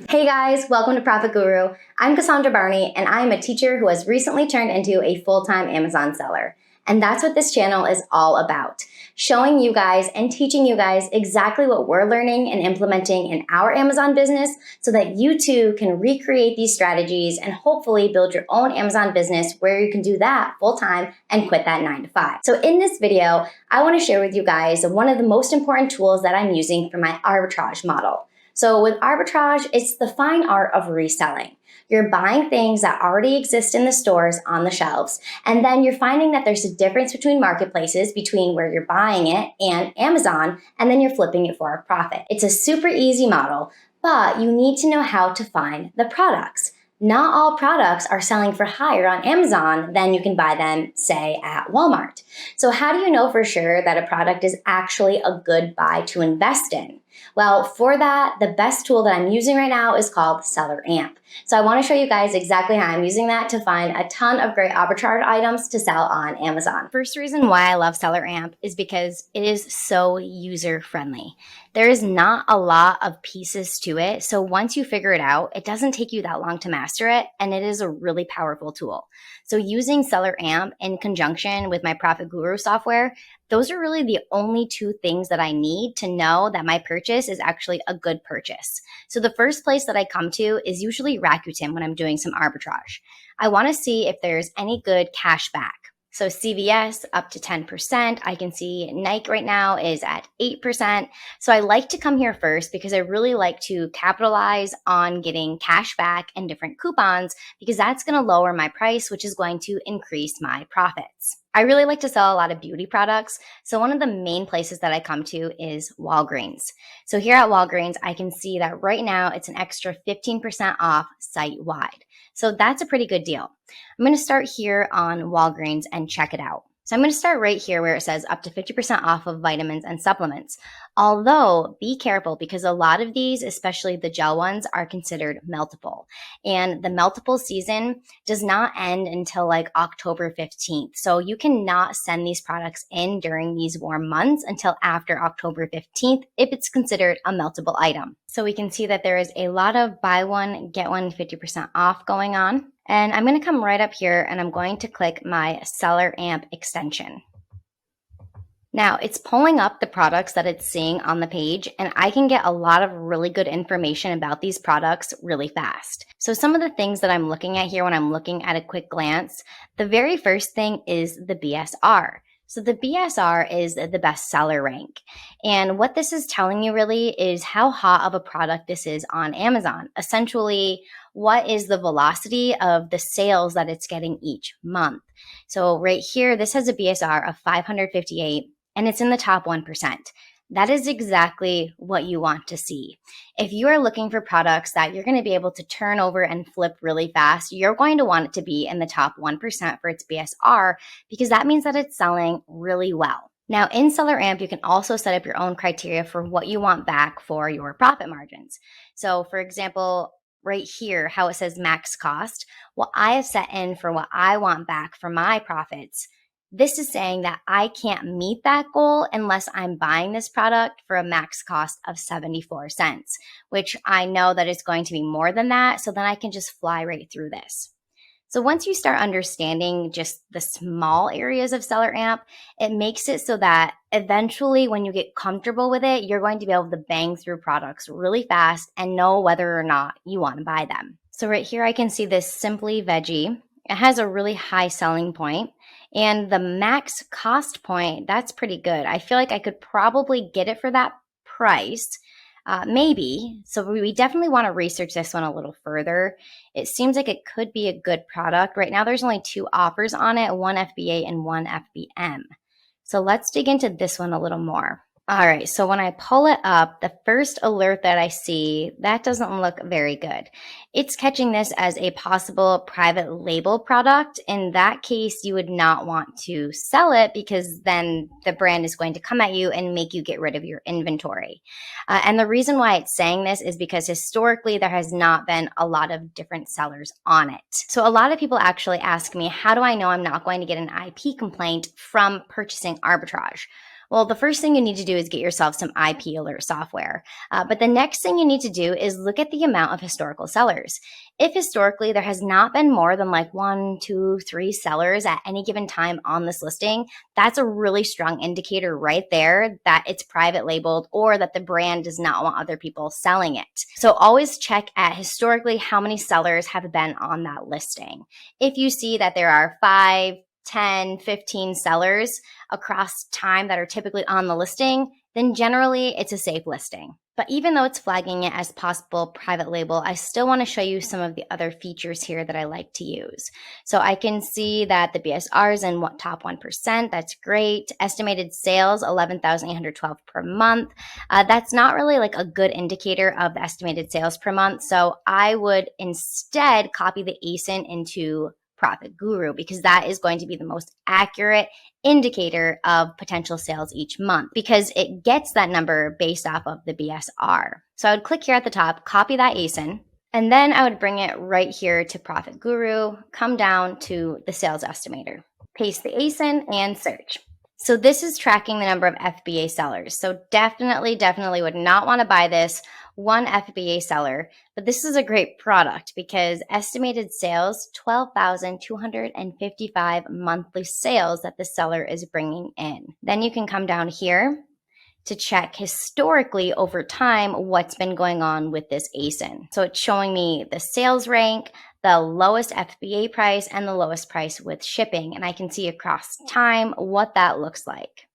Hey guys, welcome to Profit Guru. I'm Cassandra Barney, and I am a teacher who has recently turned into a full-time Amazon seller. And that's what this channel is all about, showing you guys and teaching you guys exactly what we're learning and implementing in our Amazon business so that you too can recreate these strategies and hopefully build your own Amazon business where you can do that full-time and quit that 9 to 5. So in this video, I want to share with you guys one of the most important tools that I'm using for my arbitrage model. So with arbitrage, it's the fine art of reselling. You're buying things that already exist in the stores on the shelves, and then you're finding that there's a difference between marketplaces, between where you're buying it and Amazon, and then you're flipping it for a profit. It's a super easy model, but you need to know how to find the products. Not all products are selling for higher on Amazon than you can buy them, say, at Walmart. So how do you know for sure that a product is actually a good buy to invest in? Well, for that, the best tool that I'm using right now is called Seller Amp. So I want to show you guys exactly how I'm using that to find a ton of great arbitrage items to sell on Amazon. First reason why I love Seller Amp is because it is so user-friendly. There is not a lot of pieces to it, so once you figure it out, it doesn't take you that long to master it, and it is a really powerful tool. So using Seller Amp in conjunction with my Profit Guru software, those are really the only two things that I need to know that my purchase is actually a good purchase. So the first place that I come to is usually Rakuten when I'm doing some arbitrage. I want to see if there's any good cash back. So CVS up to 10%. I can see Nike right now is at 8%. So I like to come here first because I really like to capitalize on getting cash back and different coupons because that's going to lower my price, which is going to increase my profits. I really like to sell a lot of beauty products. So one of the main places that I come to is Walgreens. So here at Walgreens, I can see that right now it's an extra 15% off site-wide. So that's a pretty good deal. I'm going to start here on Walgreens and check it out. So I'm going to start right here where it says up to 50% off of vitamins and supplements. Although, be careful because a lot of these, especially the gel ones, are considered meltable. And the meltable season does not end until like October 15th. So you cannot send these products in during these warm months until after October 15th if it's considered a meltable item. So we can see that there is a lot of buy one, get one 50% off going on. And I'm going to come right up here and I'm going to click my Seller Amp extension. Now it's pulling up the products that it's seeing on the page, and I can get a lot of really good information about these products really fast. So some of the things that I'm looking at here when I'm looking at a quick glance, the very first thing is the BSR. So the BSR is the best seller rank. And what this is telling you really is how hot of a product this is on Amazon. Essentially, what is the velocity of the sales that it's getting each month? So right here, this has a BSR of 558 and it's in the top 1%. That is exactly what you want to see. If you are looking for products that you're going to be able to turn over and flip really fast, you're going to want it to be in the top 1% for its BSR because that means that it's selling really well. Now in Seller Amp, you can also set up your own criteria for what you want back for your profit margins. So for example, right here, how it says max cost, what I have set in for what I want back for my profits. This is saying that I can't meet that goal unless I'm buying this product for a max cost of 74 cents, which I know that it's going to be more than that. So then I can just fly right through this. So once you start understanding just the small areas of Seller Amp, it makes it so that eventually when you get comfortable with it, you're going to be able to bang through products really fast and know whether or not you want to buy them. So right here, I can see this Simply Veggie. It has a really high selling point. And the max cost point, that's pretty good. I feel like I could probably get it for that price, maybe. So we definitely want to research this one a little further. It seems like it could be a good product. Right now, there's only 2 offers on it, one FBA and one FBM. So let's dig into this one a little more. All right, so when I pull it up, the first alert that I see, that doesn't look very good. It's catching this as a possible private label product. In that case, you would not want to sell it because then the brand is going to come at you and make you get rid of your inventory. And the reason why it's saying this is because historically there has not been a lot of different sellers on it. So a lot of people actually ask me, how do I know I'm not going to get an IP complaint from purchasing arbitrage? Well, the first thing you need to do is get yourself some IP alert software. But the next thing you need to do is look at the amount of historical sellers. If historically there has not been more than like 1, 2, 3 sellers at any given time on this listing, that's a really strong indicator right there that it's private labeled or that the brand does not want other people selling it. So always check at historically how many sellers have been on that listing. If you see that there are 5, 10, 15 sellers across time that are typically on the listing, then generally it's a safe listing. But even though it's flagging it as possible private label, I still want to show you some of the other features here that I like to use. So I can see that the BSR is in top 1%. That's great. Estimated sales, 11,812 per month. That's not really like a good indicator of the estimated sales per month. So I would instead copy the ASIN into Profit Guru because that is going to be the most accurate indicator of potential sales each month because it gets that number based off of the BSR. So I would click here at the top, copy that ASIN, and then I would bring it right here to Profit Guru, come down to the sales estimator, paste the ASIN and search. So this is tracking the number of FBA sellers. So definitely would not want to buy this one FBA seller, but this is a great product because estimated sales, 12,255 monthly sales that the seller is bringing in. Then you can come down here to check historically over time what's been going on with this ASIN. So it's showing me the sales rank, the lowest FBA price, and the lowest price with shipping. And I can see across time what that looks like.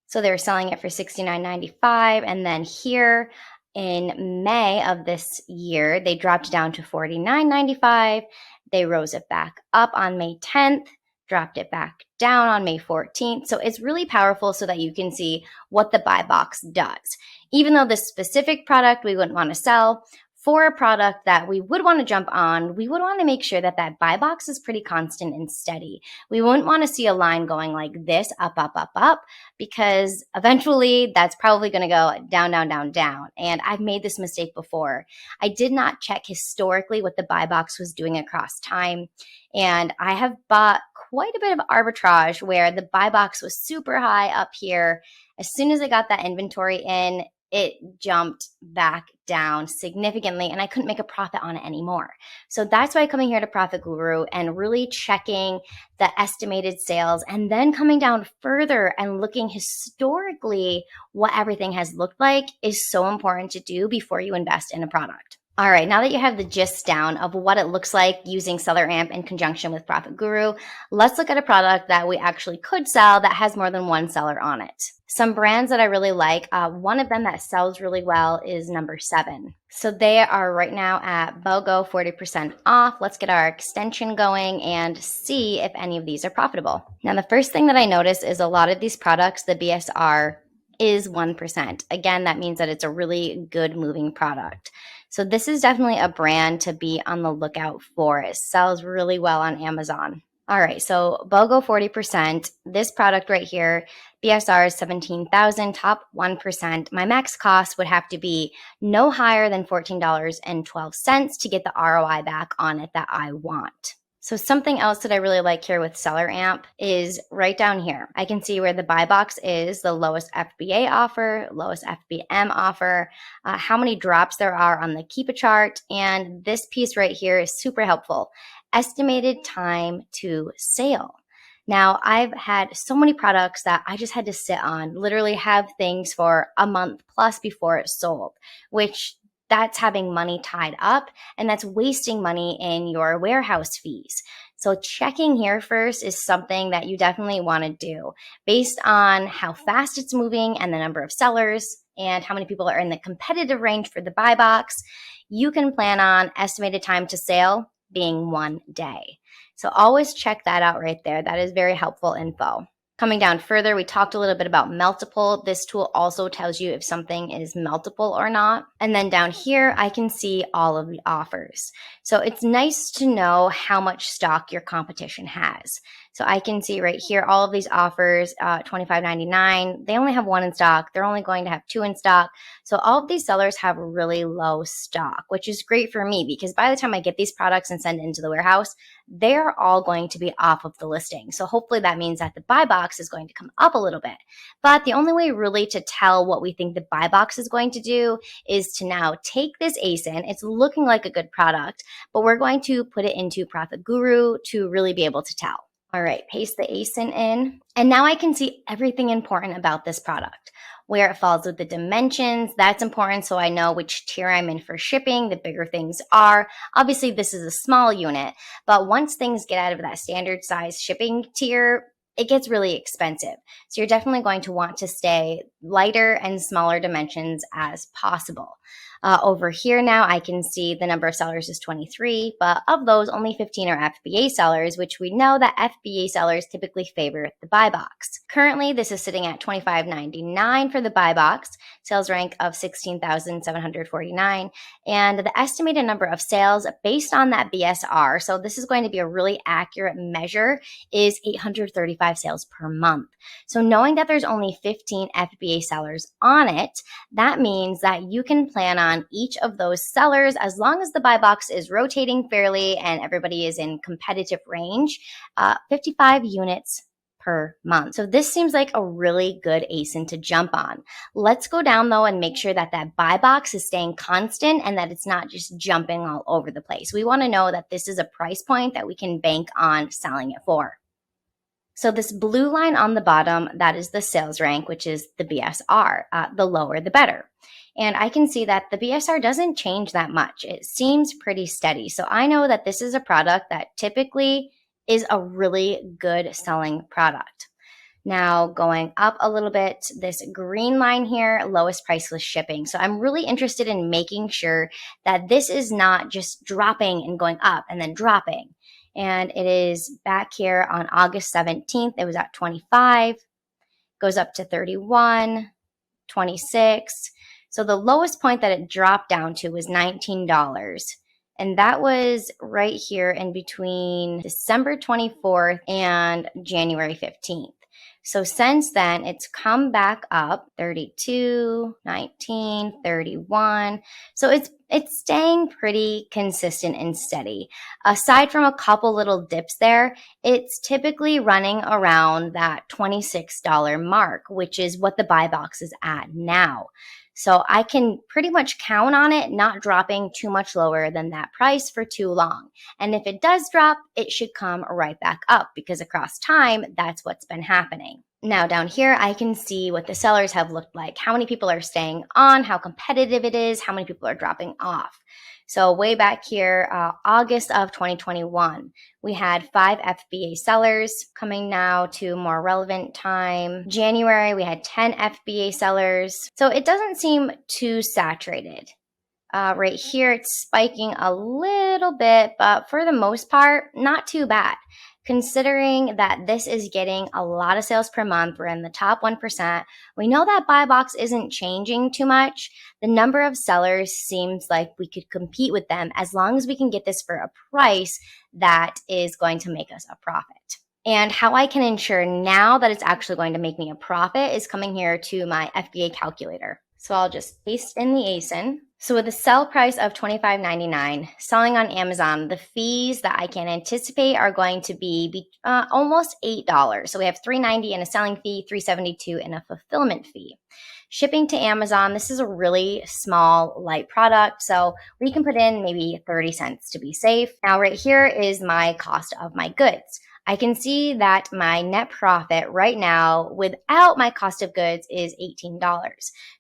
So they were selling it for $69.95. And then here in May of this year, they dropped down to $49.95. They rose it back up on May 10th, dropped it back down on May 14th. So it's really powerful so that you can see what the buy box does. Even though this specific product we wouldn't want to sell, for a product that we would want to jump on, we would want to make sure that that buy box is pretty constant and steady. We wouldn't want to see a line going like this, up, up, up, up, because eventually that's probably going to go down, down, down, down. And I've made this mistake before. I did not check historically what the buy box was doing across time. And I have bought quite a bit of arbitrage where the buy box was super high up here. As soon as I got that inventory in, it jumped back down significantly and I couldn't make a profit on it anymore. So that's why coming here to Profit Guru and really checking the estimated sales and then coming down further and looking historically what everything has looked like is so important to do before you invest in a product. All right, now that you have the gist down of what it looks like using Seller Amp in conjunction with Profit Guru, let's look at a product that we actually could sell that has more than one seller on it. Some brands that I really like, one of them that sells really well is number 7. So they are right now at BOGO 40% off. Let's get our extension going and see if any of these are profitable. Now, the first thing that I notice is a lot of these products, the BSR is 1%. Again, that means that it's a really good moving product. So this is definitely a brand to be on the lookout for. It sells really well on Amazon. All right, so BOGO 40%. This product right here, BSR is 17,000, top 1%. My max cost would have to be no higher than $14.12 to get the ROI back on it that I want. So something else that I really like here with Seller Amp is right down here. I can see where the buy box is, the lowest FBA offer, lowest FBM offer, how many drops there are on the Keep a chart. And this piece right here is super helpful. Estimated time to sale. Now, I've had so many products that I just had to sit on, literally have things for a month plus before it sold, which that's having money tied up and that's wasting money in your warehouse fees. So checking here first is something that you definitely want to do based on how fast it's moving and the number of sellers and how many people are in the competitive range for the buy box. You can plan on estimated time to sale being 1 day. So always check that out right there. That is very helpful info. Coming down further, we talked a little bit about multiple. This tool also tells you if something is multiple or not. And then down here, I can see all of the offers. So it's nice to know how much stock your competition has. So I can see right here, all of these offers, $25.99. They only have one in stock. They're only going to have two in stock. So all of these sellers have really low stock, which is great for me because by the time I get these products and send it into the warehouse, they're all going to be off of the listing. So hopefully that means that the buy box is going to come up a little bit. But the only way really to tell what we think the buy box is going to do is to now take this ASIN. It's looking like a good product, but we're going to put it into Profit Guru to really be able to tell. All right, paste the ASIN in. And now I can see everything important about this product. Where it falls with the dimensions, that's important so I know which tier I'm in for shipping, the bigger things are. Obviously, this is a small unit, but once things get out of that standard size shipping tier, it gets really expensive. So you're definitely going to want to stay lighter and smaller dimensions as possible. Over here now, I can see the number of sellers is 23, but of those, only 15 are FBA sellers, which we know that FBA sellers typically favor the buy box. Currently, this is sitting at $25.99 for the buy box, sales rank of 16,749, and the estimated number of sales based on that BSR, so this is going to be a really accurate measure, is 835 sales per month. So knowing that there's only 15 FBA sellers on it, that means that you can plan on each of those sellers, as long as the buy box is rotating fairly and everybody is in competitive range, 55 units per month. So this seems like a really good ASIN to jump on. Let's go down though and make sure that that buy box is staying constant and that it's not just jumping all over the place. We want to know that this is a price point that we can bank on selling it for. So this blue line on the bottom, that is the sales rank, which is the BSR. The lower, the better. And I can see that the BSR doesn't change that much. It seems pretty steady. So I know that this is a product that typically is a really good selling product. Now going up a little bit, this green line here, lowest priceless shipping. So I'm really interested in making sure that this is not just dropping and going up and then dropping. And it is back here on August 17th. It was at 25, goes up to 31, 26. So the lowest point that it dropped down to was $19. And that was right here in between December 24th and January 15th. So since then, it's come back up 32, 19, 31. So it's staying pretty consistent and steady. Aside from a couple little dips there, it's typically running around that $26 mark, which is what the buy box is at now. So I can pretty much count on it not dropping too much lower than that price for too long. And if it does drop, it should come right back up because across time, that's what's been happening. Now down here, I can see what the sellers have looked like, how many people are staying on, how competitive it is, how many people are dropping off. So way back here, August of 2021, we had 5 FBA sellers. Coming now to more relevant time. January, we had 10 FBA sellers. So it doesn't seem too saturated. Right here, it's spiking a little bit, but for the most part, not too bad. Considering that this is getting a lot of sales per month, we're in the top 1%. We know that buy box isn't changing too much. The number of sellers seems like we could compete with them as long as we can get this for a price that is going to make us a profit. And how I can ensure now that it's actually going to make me a profit is coming here to my FBA calculator. So I'll just paste in the ASIN. So with a sell price of $25.99, selling on Amazon, the fees that I can anticipate are going to be almost $8. So we have $3.90 in a selling fee, $3.72 in a fulfillment fee. Shipping to Amazon, this is a really small, light product, so we can put in maybe 30 cents to be safe. Now right here is my cost of my goods. I can see that my net profit right now without my cost of goods is $18.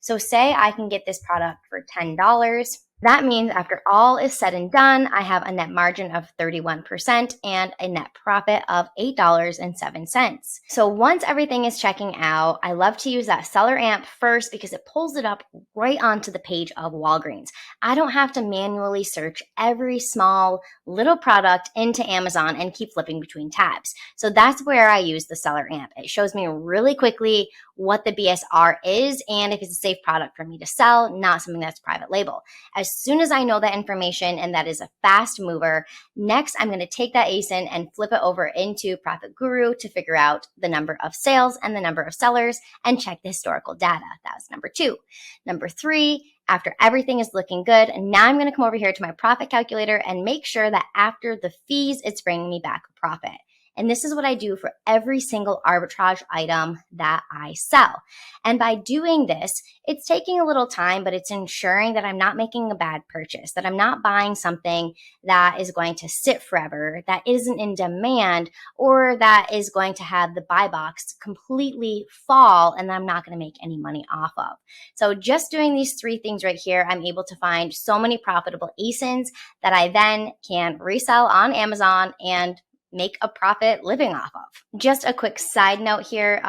So say I can get this product for $10. That means after all is said and done, I have a net margin of 31% and a net profit of $8.07. So once everything is checking out, I love to use that seller amp first because it pulls it up right onto the page of Walgreens. I don't have to manually search every small little product into Amazon and keep flipping between tabs. So that's where I use the seller amp. It shows me really quickly what the BSR is and if it's a safe product for me to sell, not something that's private label. As as soon as I know that information and that is a fast mover, next I'm going to take that ASIN and flip it over into Profit Guru to figure out the number of sales and the number of sellers and check the historical data. That was number 2. Number 3, after everything is looking good, and now I'm going to come over here to my profit calculator and make sure that after the fees, it's bringing me back a profit. And this is what I do for every single arbitrage item that I sell. And by doing this, it's taking a little time, but it's ensuring that I'm not making a bad purchase, that I'm not buying something that is going to sit forever, that isn't in demand, or that is going to have the buy box completely fall and I'm not going to make any money off of. So just doing these 3 things right here, I'm able to find so many profitable ASINs that I then can resell on Amazon and make a profit living off of. Just a quick side note here,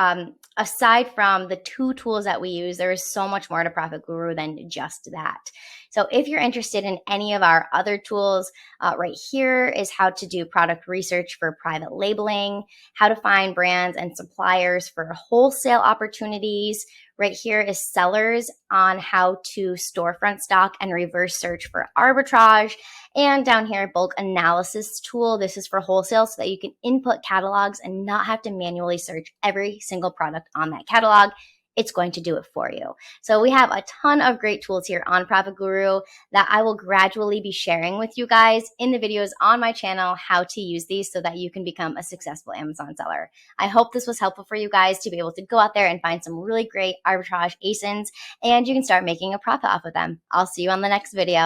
aside from the 2 tools that we use, there is so much more to Profit Guru than just that. So if you're interested in any of our other tools, right here is how to do product research for private labeling, how to find brands and suppliers for wholesale opportunities. Right here is sellers on how to storefront stock and reverse search for arbitrage. And down here, bulk analysis tool. This is for wholesale so that you can input catalogs and not have to manually search every single product on that catalog. It's going to do it for you. So we have a ton of great tools here on Profit Guru that I will gradually be sharing with you guys in the videos on my channel, how to use these so that you can become a successful Amazon seller. I hope this was helpful for you guys to be able to go out there and find some really great arbitrage ASINs, and you can start making a profit off of them. I'll see you on the next video.